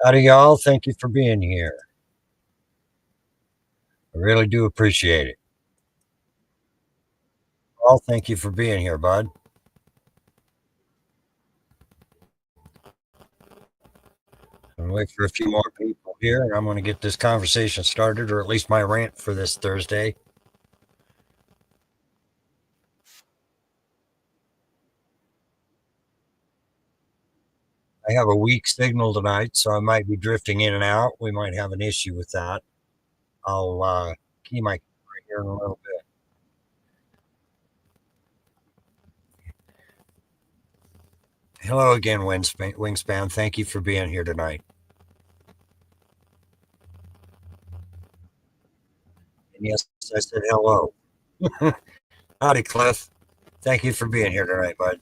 Howdy, y'all. Thank you for being here. I really do appreciate it. All thank you for being here, bud. I'm gonna wait for a few more people here, and I'm going to get this conversation started, or at least my rant for this Thursday. I have a weak signal tonight, so I might be drifting in and out. We might have an issue with that. I'll key my camera here in a little bit. Hello again, Wingspan. Thank you for being here tonight. And yes, I said hello. Howdy, Cliff. Thank you for being here tonight, bud.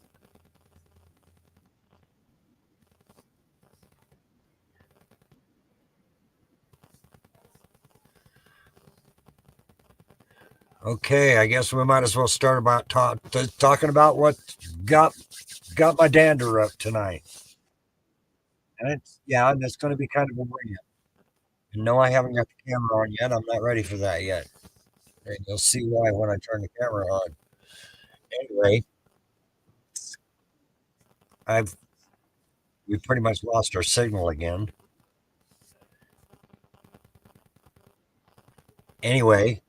Okay, I guess we might as well start about talking about what got got my dander up tonight. And and it's going to be kind of a rant. And no, I haven't got the camera on yet. I'm not ready for that yet. And you'll see why when I turn the camera on. Anyway, I've we pretty much lost our signal again. Anyway,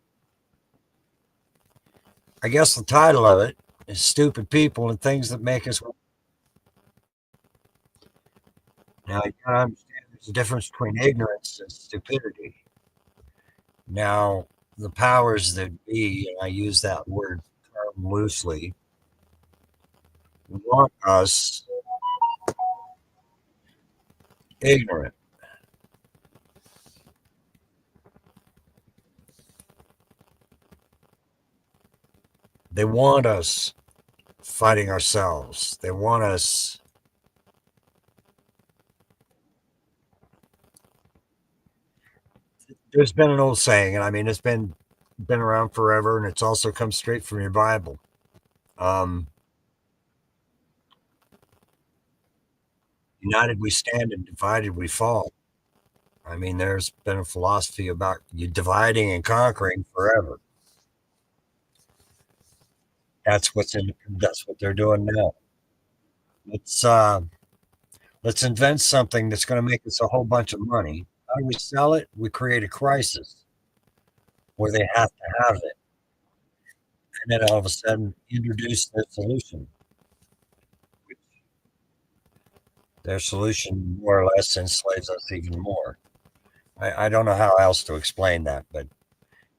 I guess the title of it is "Stupid People and Things That Make Us." Now you gotta understand there's a difference between ignorance and stupidity. Now, the powers that be, and I use that word term loosely, want us ignorant. They want us fighting ourselves. They want us. There's been an old saying, and I mean it's been around forever, and it's also come straight from your Bible. Um, United we stand, and divided we fall. I mean, there's been a philosophy about you dividing and conquering forever. That's what they're doing now. Let's uh, let's invent something that's going to make us a whole bunch of money. How do we sell it? We create a crisis where they have to have it, and then all of a sudden introduce their solution. Their solution more or less enslaves us even more. I don't know how else to explain that, but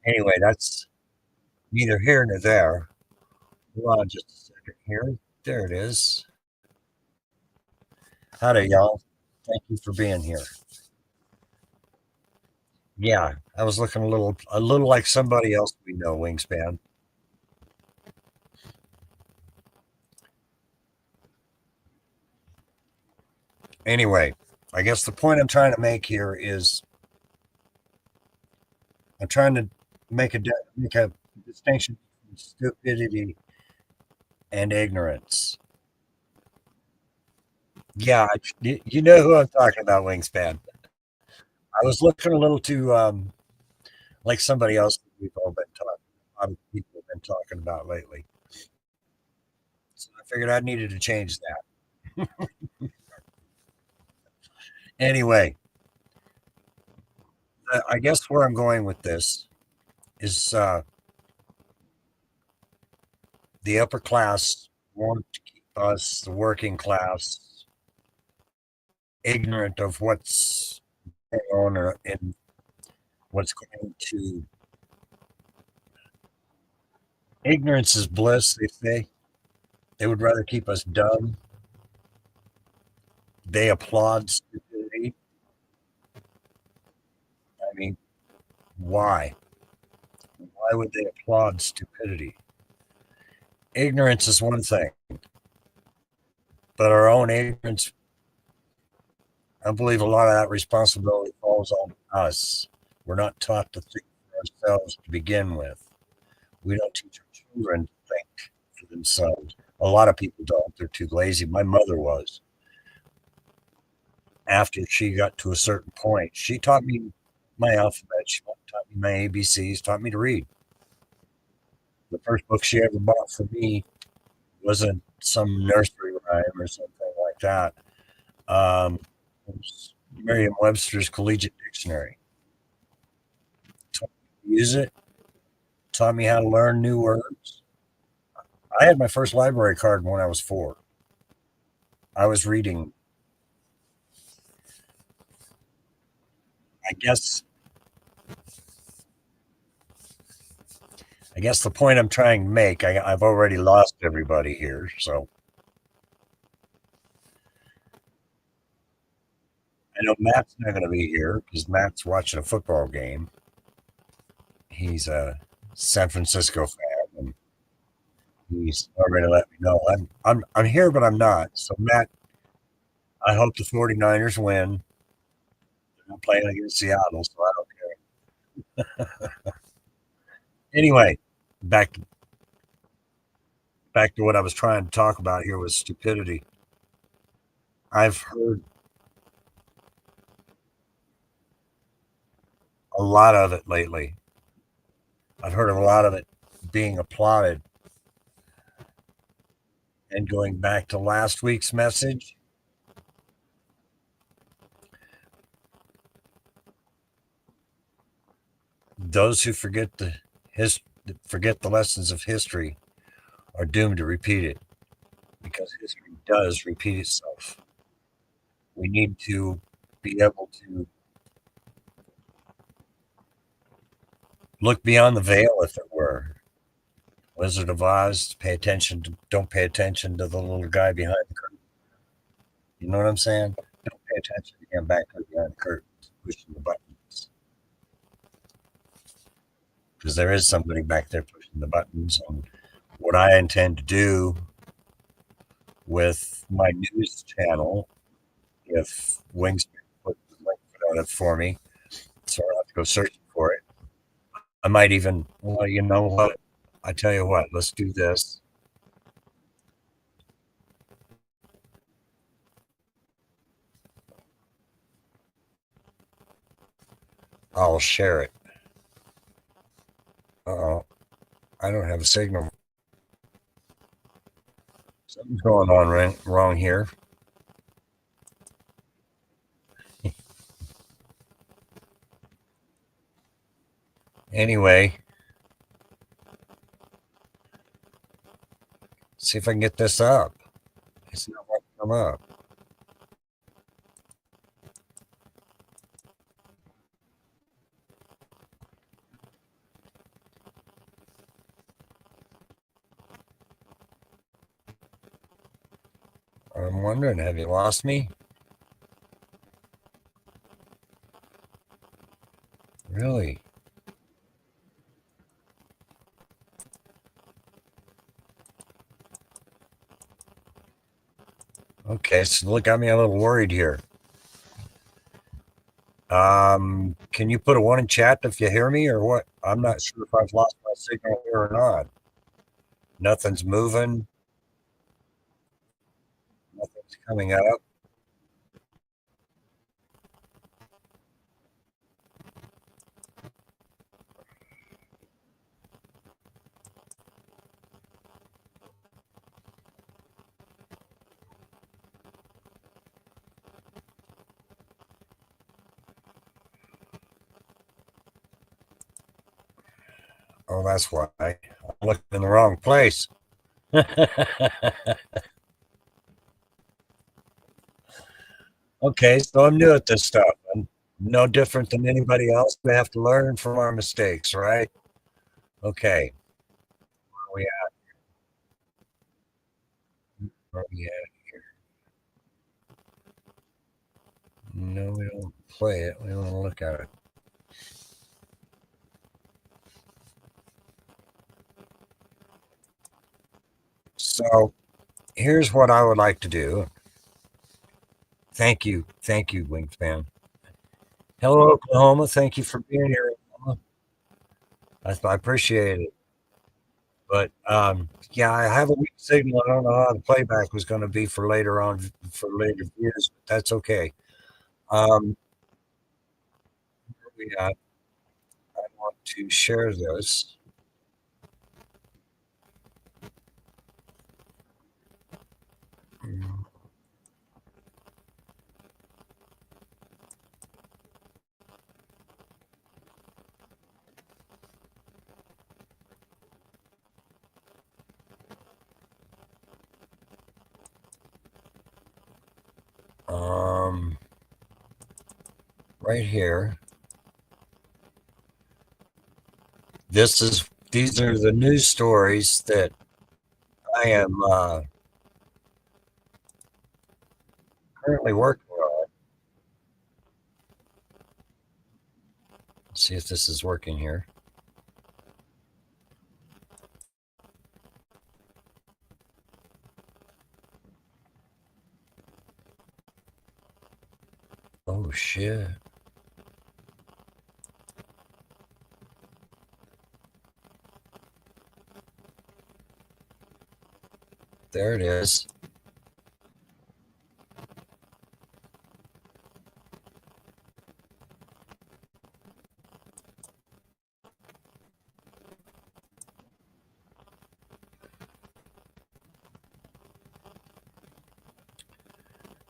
anyway, that's neither here nor there. Hold on just a second here. There it is. Howdy, y'all. Thank you for being here. Yeah, I was looking a little like somebody else we know, Wingspan. Anyway, I guess the point I'm trying to make here is I'm trying to make a distinction between stupidity and ignorance. Yeah, you know who I'm talking about, Wingspan. I was looking a little too like somebody else that we've all been talking. A lot of people have been talking about lately. So I figured I needed to change that. Anyway, I guess where I'm going with this is the upper class want to keep us, the working class, ignorant of what's going on and what's going to. Ignorance is bliss, they say. They would rather keep us dumb. They applaud stupidity. I mean, why? Why would they applaud stupidity? Ignorance is one thing, but our own ignorance, I believe a lot of that responsibility falls on us. We're not taught to think for ourselves to begin with. We don't teach our children to think for themselves. A lot of people don't. They're too lazy. My mother was. after she got to a certain point. She taught me my alphabet. She taught me my ABCs, taught me to read. The first book she ever bought for me wasn't some nursery rhyme or something like that. It was Merriam-Webster's Collegiate Dictionary. Taught me to use it, taught me how to learn new words. I had my first library card when I was 4. I was reading. I guess I guess the point I'm trying to make, I've already lost everybody here. So I know Matt's not going to be here because Matt's watching a football game. He's a San Francisco fan, and he's already let me know I'm here, but I'm not. So Matt, I hope the 49ers win. I'm playing against Seattle, so I don't care. Anyway, back back to what I was trying to talk about here was stupidity. I've heard a lot of it lately. I've heard a lot of it being applauded. And going back to last week's message, those who forget the lessons of history are doomed to repeat it because history does repeat itself. We need to be able to look beyond the veil, if it were. Wizard of Oz, don't pay attention to the little guy behind the curtain. You know what I'm saying? Don't pay attention to him back there behind the curtain pushing the buttons. Because there is somebody back there pushing the buttons. And what I intend to do with my news channel, if Wings put the link on it for me, so I don't have to go searching for it. I might even, well, you know what? I tell you what, let's do this. I'll share it. Uh-oh. I don't have a signal. Something's going on wrong here. Anyway, see if I can get this up. It's not going to come up. I'm wondering, have you lost me? Really? Okay, so look, got me a little worried here. Can you put a 1 in chat if you hear me or what? I'm not sure if I've lost my signal here or not. Nothing's moving. Nothing's coming up. Oh, that's why. I'm looking in the wrong place. Okay, so I'm new at this stuff. I'm no different than anybody else. We have to learn from our mistakes, right? Okay. Where are we at? Where are we at here? No, we don't play it. We don't want to look at it. So here's what I would like to do. Thank you. Thank you, Wingspan. Hello, Oklahoma. Thank you for being here, Oklahoma. I appreciate it. But yeah, I have a weak signal. I don't know how the playback was going to be for later on for later years, but that's okay. Um, we, I want to share this. Um, right here. These are the news stories that I am currently working on. Let's see if this is working here. Oh shit. There it is.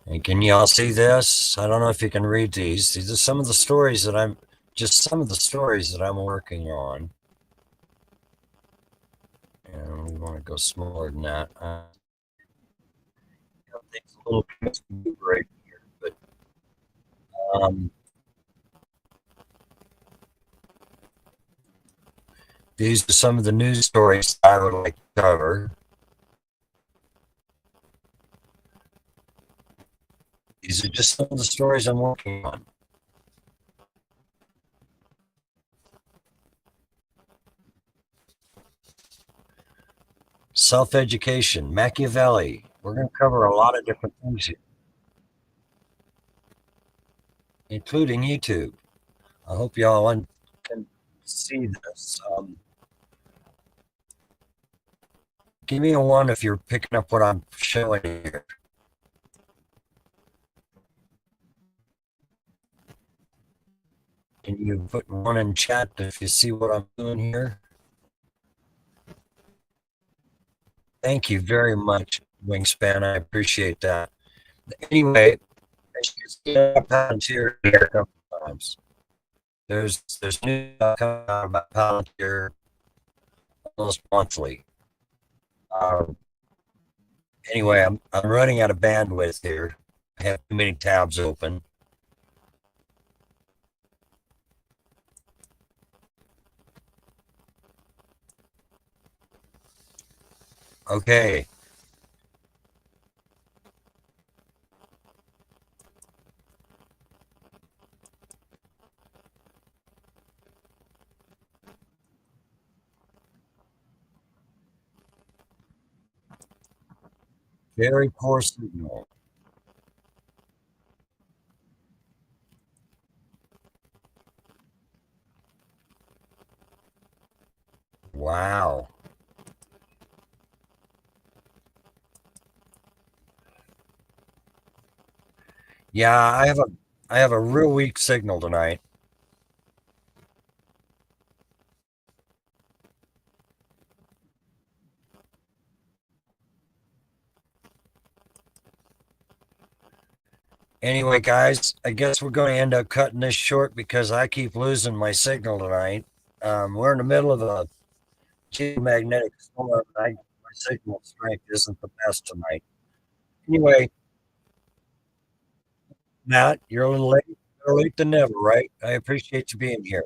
And can y'all see this? I don't know if you can read these. These are some of the stories that I'm just some of the stories that I'm working on. And we want to go smaller than that. Things a little bit right here, but um, these are some of the news stories I would like to cover. These are just some of the stories I'm working on. Self-education, Machiavelli. We're going to cover a lot of different things here, including YouTube. I hope y'all can see this. Give me a one if you're picking up what I'm showing here. Can you put one in chat if you see what I'm doing here? Thank you very much, Wingspan. I appreciate that. Anyway, I should Palantir here a couple times. There's news coming out about Palantir almost monthly. Um, anyway, I'm running out of bandwidth here. I have too many tabs open. Okay. Very poor signal. Wow. Yeah, I have a real weak signal tonight. Anyway, guys, I guess we're going to end up cutting this short because I keep losing my signal tonight. We're in the middle of a geomagnetic storm. My signal strength isn't the best tonight. Anyway, Matt, you're a little late. Better late than never, right? I appreciate you being here.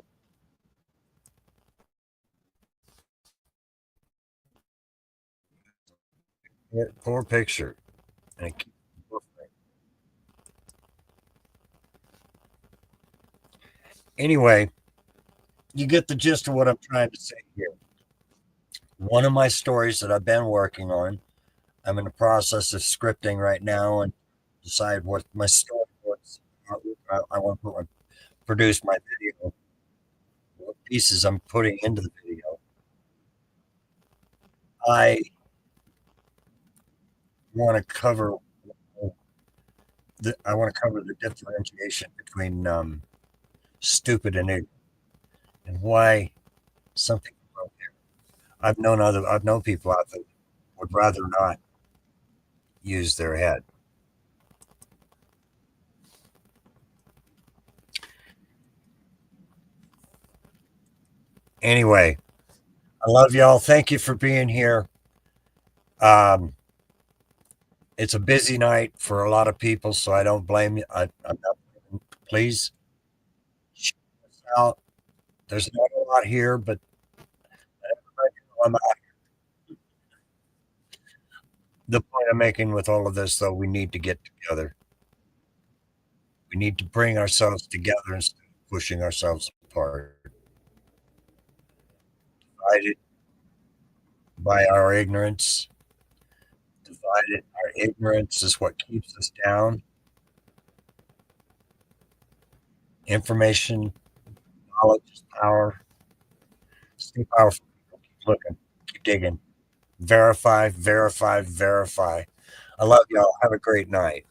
Yeah, poor picture. Thank you. Anyway, you get the gist of what I'm trying to say here. One of my stories that I've been working on, I'm in the process of scripting right now and decide what my story was. I want to produce my video, what pieces I'm putting into the video. I want to cover I want to cover the differentiation between stupid and ignorant, and why some people don't care. I've known people out there would rather not use their head. Anyway, I love y'all. Thank you for being here. Um, it's a busy night for a lot of people, so I don't blame you. I'm not, please check us out. There's not a lot here, but the point I'm making with all of this, though, we need to get together. We need to bring ourselves together instead of pushing ourselves apart. Divided by our ignorance, divided. Our ignorance is what keeps us down. Information, knowledge is power. Stay powerful. Keep looking. Keep digging. Verify, verify, verify. I love y'all. Have a great night.